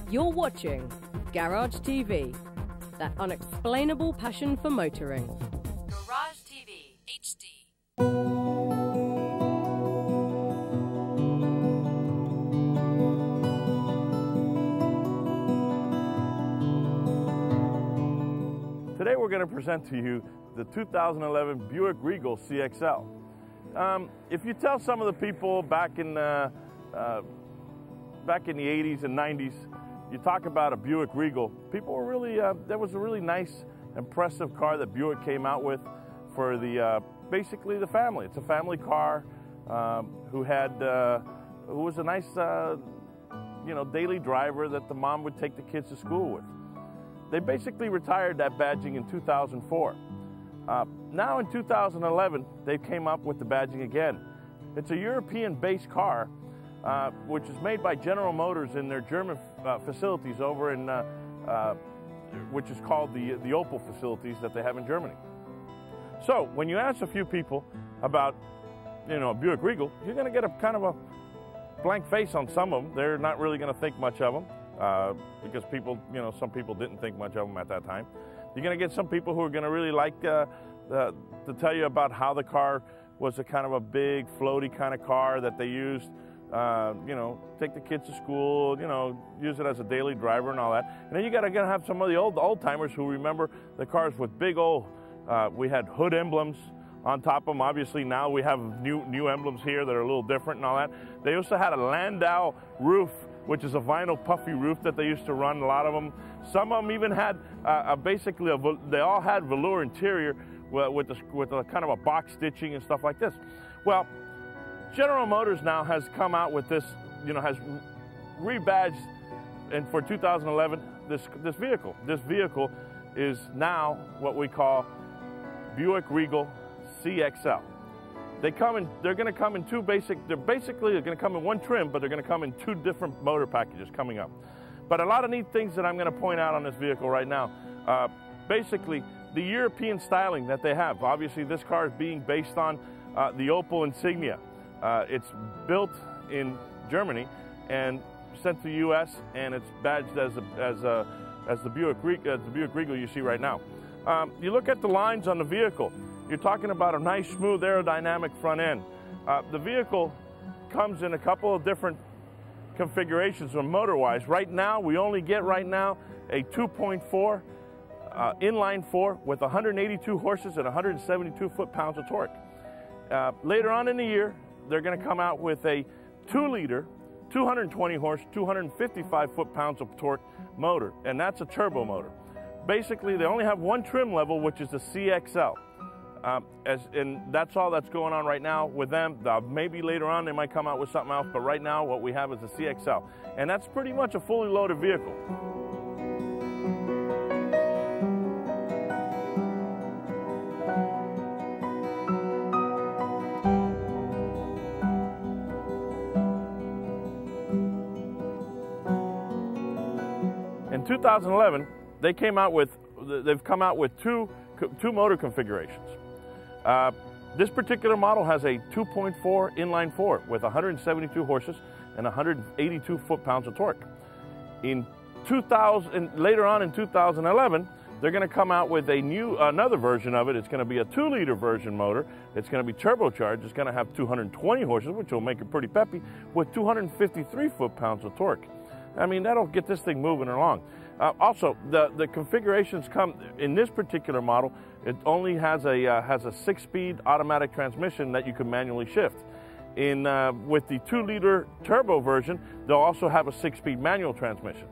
You're watching Garage TV, that unexplainable passion for motoring. Garage TV HD. Today we're going to present to you the 2011 Buick Regal CXL. If you tell some of the people back in the 80s and 90s, you talk about a Buick Regal, people were really, that was a really nice, impressive car that Buick came out with for the, basically the family. It's a family car who was a nice, daily driver that the mom would take the kids to school with. They basically retired that badging in 2004. Now in 2011, they came up with the badging again. It's a European-based car, which is made by General Motors in their German facilities over in, which is called the Opel facilities that they have in Germany. So when you ask a few people about, a Buick Regal, you're going to get a kind of a blank face on some of them. They're not really going to think much of them. Because people, some people didn't think much of them at that time. You're going to get some people who are going to really like to tell you about how the car was a kind of a big, floaty kind of car that they used, take the kids to school, use it as a daily driver and all that. And then you got to have some of the old timers who remember the cars with big old, we had hood emblems on top of them. Obviously now we have new emblems here that are a little different and all that. They also had a Landau roof, which is a vinyl puffy roof that they used to run, a lot of them. Some of them even had they all had velour interior with a kind of a box stitching and stuff like this. Well, General Motors now has come out with this, has rebadged, and for 2011, this vehicle. This vehicle is now what we call Buick Regal CXL. They're going to come in two basic, they're going to come in one trim, but they're going to come in two different motor packages coming up. But a lot of neat things that I'm going to point out on this vehicle right now. Basically, the European styling that they have. Obviously, this car is being based on the Opel Insignia. It's built in Germany and sent to the U.S., and it's badged as the Buick Regal you see right now. You look at the lines on the vehicle. You're talking about a nice, smooth, aerodynamic front end. The vehicle comes in a couple of different configurations motor-wise. Right now, we only get a 2.4 inline 4 with 182 horses and 172 foot-pounds of torque. Later on in the year, they're going to come out with a 2-liter, 220 horse, 255 foot-pounds of torque motor, and that's a turbo motor. Basically, they only have one trim level, which is the CXL. And that's all that's going on right now with them. Maybe later on they might come out with something else, but right now what we have is a CXL. And that's pretty much a fully loaded vehicle. In 2011, they've come out with two motor configurations. This particular model has a 2.4 inline 4 with 172 horses and 182 foot-pounds of torque. Later on in 2011, they're going to come out with another version of it. It's going to be a 2-liter version motor. It's going to be turbocharged. It's going to have 220 horses, which will make it pretty peppy, with 253 foot-pounds of torque. I mean, that'll get this thing moving along. Also, the configurations come in this particular model. It only has a 6-speed automatic transmission that you can manually shift. With the 2-liter turbo version, they'll also have a 6-speed manual transmission.